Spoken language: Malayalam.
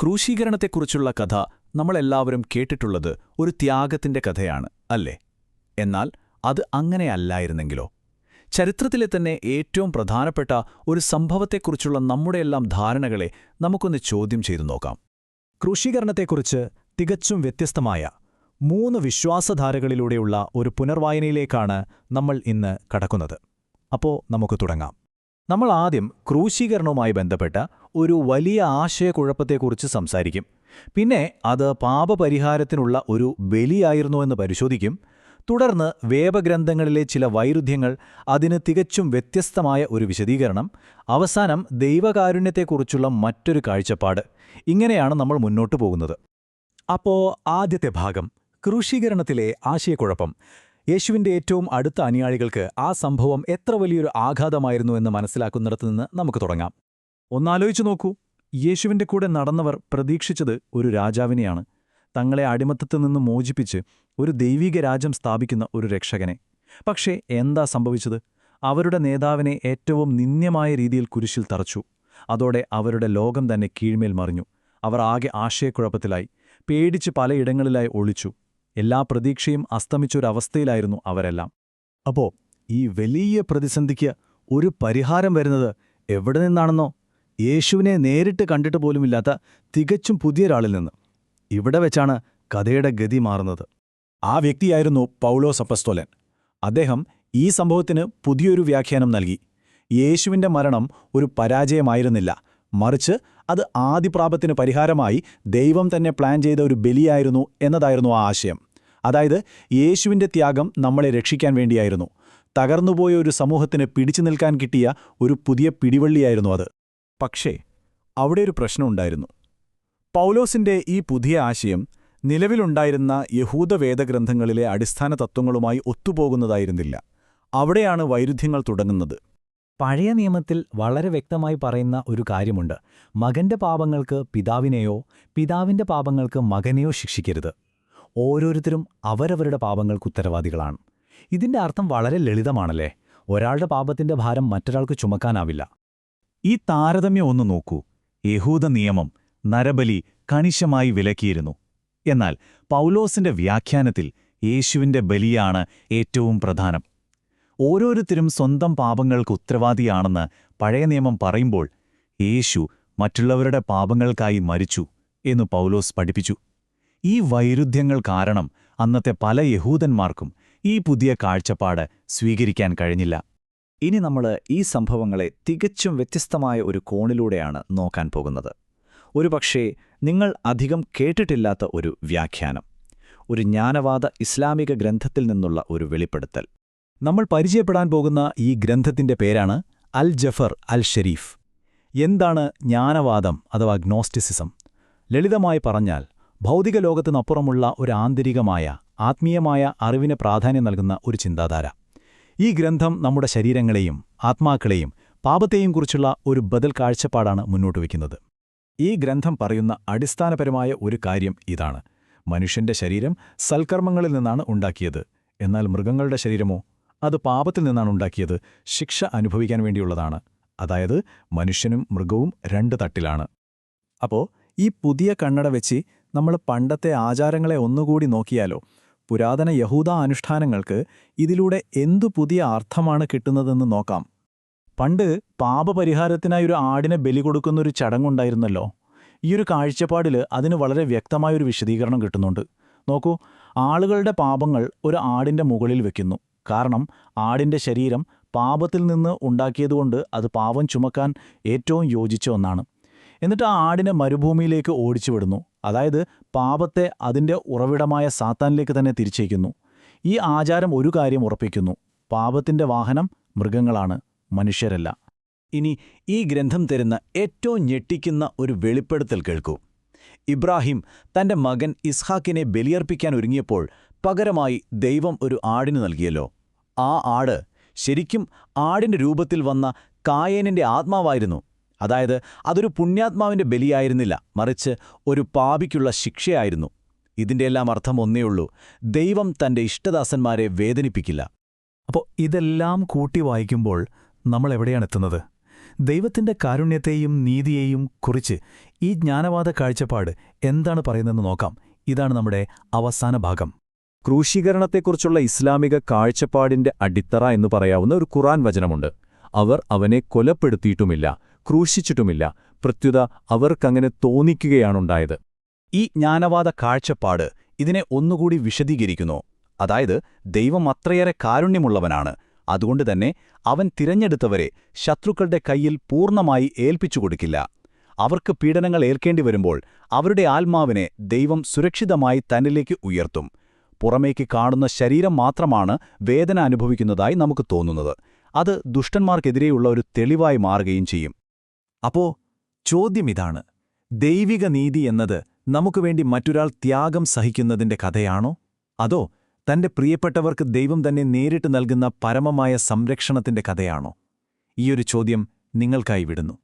ക്രൂശീകരണത്തെക്കുറിച്ചുള്ള കഥ നമ്മളെല്ലാവരും കേട്ടിട്ടുള്ളത് ഒരു ത്യാഗത്തിന്റെ കഥയാണ്, അല്ലേ? എന്നാൽ അത് അങ്ങനെയല്ലായിരുന്നെങ്കിലോ? ചരിത്രത്തിലെ തന്നെ ഏറ്റവും പ്രധാനപ്പെട്ട ഒരു സംഭവത്തെക്കുറിച്ചുള്ള നമ്മുടെയെല്ലാം ധാരണകളെ നമുക്കൊന്ന് ചോദ്യം ചെയ്തു നോക്കാം. ക്രൂശീകരണത്തെക്കുറിച്ച് തികച്ചും വ്യത്യസ്തമായ 3 വിശ്വാസധാരകളിലൂടെയുള്ള ഒരു പുനർവായനയിലേക്കാണ് നമ്മൾ ഇന്ന് കടക്കുന്നത്. അപ്പോൾ നമുക്ക് തുടങ്ങാം. നമ്മൾ ആദ്യം ക്രൂശീകരണവുമായി ബന്ധപ്പെട്ട ഒരു വലിയ ആശയക്കുഴപ്പത്തെക്കുറിച്ച് സംസാരിക്കും. പിന്നെ അത് പാപപരിഹാരത്തിനുള്ള ഒരു ബലിയായിരുന്നുവെന്ന് പരിശോധിക്കും. തുടർന്ന് വേദഗ്രന്ഥങ്ങളിലെ ചില വൈരുദ്ധ്യങ്ങൾ, അതിന് തികച്ചും വ്യത്യസ്തമായ ഒരു വിശദീകരണം, അവസാനം ദൈവകാരുണ്യത്തെക്കുറിച്ചുള്ള മറ്റൊരു കാഴ്ചപ്പാട്. ഇങ്ങനെയാണ് നമ്മൾ മുന്നോട്ടു പോകുന്നത്. അപ്പോൾ ആദ്യത്തെ ഭാഗം, ക്രൂശീകരണത്തിലെ ആശയക്കുഴപ്പം. യേശുവിൻ്റെ ഏറ്റവും അടുത്ത അനുയായികൾക്ക് ആ സംഭവം എത്ര വലിയൊരു ആഘാതമായിരുന്നു എന്ന് മനസ്സിലാക്കുന്നിടത്തു നിന്ന് നമുക്ക് തുടങ്ങാം. ഒന്നാലോചിച്ചു നോക്കൂ, യേശുവിൻ്റെ കൂടെ നടന്നവർ പ്രതീക്ഷിച്ചത് ഒരു രാജാവിനെയാണ്, തങ്ങളെ അടിമത്തത്തിൽ നിന്ന് മോചിപ്പിച്ച് ഒരു ദൈവിക രാജ്യം സ്ഥാപിക്കുന്ന ഒരു രക്ഷകനെ. പക്ഷേ എന്താ സംഭവിച്ചത്? അവരുടെ നേതാവിനെ ഏറ്റവും നിന്ദ്യമായ രീതിയിൽ കുരിശിൽ തറച്ചു. അതോടെ അവരുടെ ലോകം തന്നെ കീഴ്മേൽ മറിഞ്ഞു. അവർ ആകെ ആശയക്കുഴപ്പത്തിലായി, പേടിച്ച് പലയിടങ്ങളിലായി ഒളിച്ചു. എല്ലാ പ്രതീക്ഷയും അസ്തമിച്ചൊരവസ്ഥയിലായിരുന്നു അവരെല്ലാം. അപ്പോൾ ഈ വലിയ പ്രതിസന്ധിക്ക് ഒരു പരിഹാരം വരുന്നത് എവിടെ നിന്നാണെന്നോ? യേശുവിനെ നേരിട്ട് കണ്ടിട്ട് പോലുമില്ലാത്ത തികച്ചും പുതിയൊരാളിൽ നിന്ന്. ഇവിടെ വെച്ചാണ് കഥയുടെ ഗതി മാറുന്നത്. ആ വ്യക്തിയായിരുന്നു പൗലോസ് അപ്പസ്തോലൻ. അദ്ദേഹം ഈ സംഭവത്തിന് പുതിയൊരു വ്യാഖ്യാനം നൽകി. യേശുവിൻ്റെ മരണം ഒരു പരാജയമായിരുന്നില്ല, മറിച്ച് അത് ആദിപ്രാപത്തിന് പരിഹാരമായി ദൈവം തന്നെ പ്ലാൻ ചെയ്ത ഒരു ബലിയായിരുന്നു എന്നതായിരുന്നു ആ ആശയം. അതായത് യേശുവിൻ്റെ ത്യാഗം നമ്മളെ രക്ഷിക്കാൻ വേണ്ടിയായിരുന്നു. തകർന്നുപോയ ഒരു സമൂഹത്തിന് പിടിച്ചു നിൽക്കാൻ കിട്ടിയ ഒരു പുതിയ പിടിവള്ളിയായിരുന്നു അത്. പക്ഷേ അവിടെ ഒരു പ്രശ്നമുണ്ടായിരുന്നു. പൗലോസിൻ്റെ ഈ പുതിയ ആശയം നിലവിലുണ്ടായിരുന്ന യഹൂദവേദഗ്രന്ഥങ്ങളിലെ അടിസ്ഥാന തത്വങ്ങളുമായി ഒത്തുപോകുന്നതായിരുന്നില്ല. അവിടെയാണ് വൈരുദ്ധ്യങ്ങൾ തുടങ്ങുന്നത്. പഴയ നിയമത്തിൽ വളരെ വ്യക്തമായി പറയുന്ന ഒരു കാര്യമുണ്ട്: മകന്റെ പാപങ്ങൾക്ക് പിതാവിനെയോ പിതാവിന്റെ പാപങ്ങൾക്ക് മകനെയോ ശിക്ഷിക്കരുത്. ഓരോരുത്തരും അവരവരുടെ പാപങ്ങൾക്ക് ഉത്തരവാദികളാണ്. ഇതിന്റെ അർത്ഥം വളരെ ലളിതമാണല്ലേ? ഒരാളുടെ പാപത്തിന്റെ ഭാരം മറ്റൊരാൾക്ക് ചുമക്കാനാവില്ല. ഈ താരതമ്യം ഒന്ന് നോക്കൂ. യഹൂദ നിയമം നരബലി കണിശമായി വിലക്കിയിരുന്നു. എന്നാൽ പൗലോസിന്റെ വ്യാഖ്യാനത്തിൽ യേശുവിന്റെ ബലിയാണ് ഏറ്റവും പ്രധാനം. ഓരോരുത്തരും സ്വന്തം പാപങ്ങൾക്ക് ഉത്തരവാദിയാണെന്ന് പഴയ നിയമം പറയുമ്പോൾ യേശു മറ്റുള്ളവരുടെ പാപങ്ങൾക്കായി മരിച്ചു എന്ന് പൗലോസ് പഠിപ്പിച്ചു. ഈ വൈരുദ്ധ്യങ്ങൾ കാരണം അന്നത്തെ പല യഹൂദന്മാർക്കും ഈ പുതിയ കാഴ്ചപ്പാട് സ്വീകരിക്കാൻ കഴിഞ്ഞില്ല. ഇനി നമ്മൾ ഈ സംഭവങ്ങളെ തികച്ചും വ്യത്യസ്തമായ ഒരു കോണിലൂടെയാണ് നോക്കാൻ പോകുന്നത്. ഒരുപക്ഷേ നിങ്ങൾ അധികം കേട്ടിട്ടില്ലാത്ത ഒരു വ്യാഖ്യാനം, ഒരു ജ്ഞാനവാദ ഇസ്ലാമിക ഗ്രന്ഥത്തിൽ നിന്നുള്ള ഒരു വെളിപ്പെടുത്തൽ. നമ്മൾ പരിചയപ്പെടാൻ പോകുന്ന ഈ ഗ്രന്ഥത്തിന്റെ പേരാണ് അൽ ജഫർ അൽ ഷരീഫ്. എന്താണ് ജ്ഞാനവാദം അഥവാ ഗ്നോസ്റ്റിസിസം? ലളിതമായി പറഞ്ഞാൽ, ഭൗതിക ലോകത്തിനപ്പുറമുള്ള ഒരു ആന്തരികമായ ആത്മീയമായ അറിവിന് പ്രാധാന്യം നൽകുന്ന ഒരു ചിന്താധാര. ഈ ഗ്രന്ഥം നമ്മുടെ ശരീരങ്ങളെയും ആത്മാക്കളെയും പാപത്തെയും കുറിച്ചുള്ള ഒരു ബദൽ കാഴ്ചപ്പാടാണ് മുന്നോട്ട് വയ്ക്കുന്നത്. ഈ ഗ്രന്ഥം പറയുന്ന അടിസ്ഥാനപരമായ ഒരു കാര്യം ഇതാണ്: മനുഷ്യന്റെ ശരീരം സൽക്കർമ്മങ്ങളിൽ നിന്നാണ് ഉണ്ടാക്കിയത്, എന്നാൽ മൃഗങ്ങളുടെ ശരീരമോ അത് പാപത്തിൽ നിന്നാണ് ഉണ്ടാക്കിയത്, ശിക്ഷ അനുഭവിക്കാൻ വേണ്ടിയുള്ളതാണ്. അതായത് മനുഷ്യനും മൃഗവും 2 തട്ടിലാണ്. അപ്പോൾ ഈ പുതിയ കണ്ണട വെച്ച് നമ്മൾ പണ്ടത്തെ ആചാരങ്ങളെ ഒന്നുകൂടി നോക്കിയാലോ? പുരാതന യഹൂദ അനുഷ്ഠാനങ്ങൾക്ക് ഇതിലൂടെ എന്തു പുതിയ അർത്ഥമാണ് കിട്ടുന്നതെന്ന് നോക്കാം. പണ്ട് പാപപരിഹാരത്തിനായി ഒരു ആടിനെ ബലി കൊടുക്കുന്നൊരു ചടങ്ങുണ്ടായിരുന്നല്ലോ. ഈയൊരു കാഴ്ചപ്പാടിൽ അതിന് വളരെ വ്യക്തമായൊരു വിശദീകരണം കിട്ടുന്നുണ്ട്. നോക്കൂ, ആളുകളുടെ പാപങ്ങൾ ഒരു ആടിൻ്റെ മുകളിൽ വെക്കുന്നു. കാരണം ആടിൻ്റെ ശരീരം പാപത്തിൽ നിന്ന് ഉണ്ടാക്കിയതുകൊണ്ട് അത് പാപം ചുമക്കാൻ ഏറ്റവും യോജിച്ച ഒന്നാണ്. എന്നിട്ട് ആ ആടിനെ മരുഭൂമിയിലേക്ക് ഓടിച്ചുവിടുന്നു. അതായത് പാപത്തെ അതിൻ്റെ ഉറവിടമായ സാത്താനിലേക്ക് തന്നെ തിരിച്ചേക്കുന്നു. ഈ ആചാരം ഒരു കാര്യം ഉറപ്പിക്കുന്നു: പാപത്തിൻ്റെ വാഹനം മൃഗങ്ങളാണ്, മനുഷ്യരല്ല. ഇനി ഈ ഗ്രന്ഥം തരുന്ന ഏറ്റവും ഞെട്ടിക്കുന്ന ഒരു വെളിപ്പെടുത്തൽ കേൾക്കൂ. ഇബ്രാഹിം തന്റെ മകൻ ഇസ്ഹാക്കിനെ ബലിയർപ്പിക്കാൻ ഒരുങ്ങിയപ്പോൾ പകരമായി ദൈവം ഒരു ആടിന് നൽകിയല്ലോ. ആ ആട് ശരിക്കും ആടിൻ്റെ രൂപത്തിൽ വന്ന കായേനിൻ്റെ ആത്മാവായിരുന്നു. അതായത് അതൊരു പുണ്യാത്മാവിൻ്റെ ബലിയായിരുന്നില്ല, മറിച്ച് ഒരു പാപിക്കുള്ള ശിക്ഷയായിരുന്നു. ഇതിൻ്റെയെല്ലാം അർത്ഥം ഒന്നേയുള്ളൂ: ദൈവം തൻ്റെ ഇഷ്ടദാസന്മാരെ വേദനിപ്പിക്കില്ല. അപ്പോൾ ഇതെല്ലാം കൂട്ടി വായിക്കുമ്പോൾ നമ്മൾ എവിടെയാണ് എത്തുന്നത്? ദൈവത്തിന്റെ കാരുണ്യത്തെയും നീതിയെയും കുറിച്ച് ഈ ജ്ഞാനവാദ കാഴ്ചപ്പാട് എന്താണ് പറയുന്നതെന്ന് നോക്കാം. ഇതാണ് നമ്മുടെ അവസാന ഭാഗം. ക്രൂശീകരണത്തെക്കുറിച്ചുള്ള ഇസ്ലാമിക കാഴ്ചപ്പാടിന്റെ അടിത്തറ എന്ന് പറയാവുന്ന ഒരു ഖുർആൻ വചനമുണ്ട്. അവർ അവനെ കൊലപ്പെടുത്തിയിട്ടുമില്ല, ക്രൂശിച്ചിട്ടുമില്ല, പ്രത്യുത അവർക്കങ്ങനെ തോന്നിക്കുകയാണുണ്ടായത്. ഈ ജ്ഞാനവാദ കാഴ്ചപ്പാട് ഇതിനെ ഒന്നുകൂടി വിശദീകരിക്കുന്നു. അതായത് ദൈവം അത്രയേറെ കാരുണ്യമുള്ളവനാണ്, അതുകൊണ്ടുതന്നെ അവൻ തിരഞ്ഞെടുത്തവരെ ശത്രുക്കളുടെ കയ്യിൽ പൂർണ്ണമായി ഏൽപ്പിച്ചുകൊടുക്കില്ല. അവർക്ക് പീഡനങ്ങൾ ഏൽക്കേണ്ടി വരുമ്പോൾ അവരുടെ ആത്മാവിനെ ദൈവം സുരക്ഷിതമായി തന്നിലേക്ക് ഉയർത്തും. പുറമേക്ക് കാണുന്ന ശരീരം മാത്രമാണ് വേദന അനുഭവിക്കുന്നതായി നമുക്ക് തോന്നുന്നത്. അത് ദുഷ്ടന്മാർക്കെതിരെയുള്ള ഒരു തെളിവായി മാറുകയും ചെയ്യും. അപ്പോ ചോദ്യമിതാണ്, ദൈവിക നീതി എന്നത് നമുക്കുവേണ്ടി മറ്റൊരാൾ ത്യാഗം സഹിക്കുന്നതിന്റെ കഥയാണോ, അതോ തന്റെ പ്രിയപ്പെട്ടവർക്ക് ദൈവം തന്നെ നേരിട്ട് നൽകുന്ന പരമമായ സംരക്ഷണത്തിന്റെ കഥയാണോ? ഈയൊരു ചോദ്യം നിങ്ങൾക്കായി വിടുന്നു.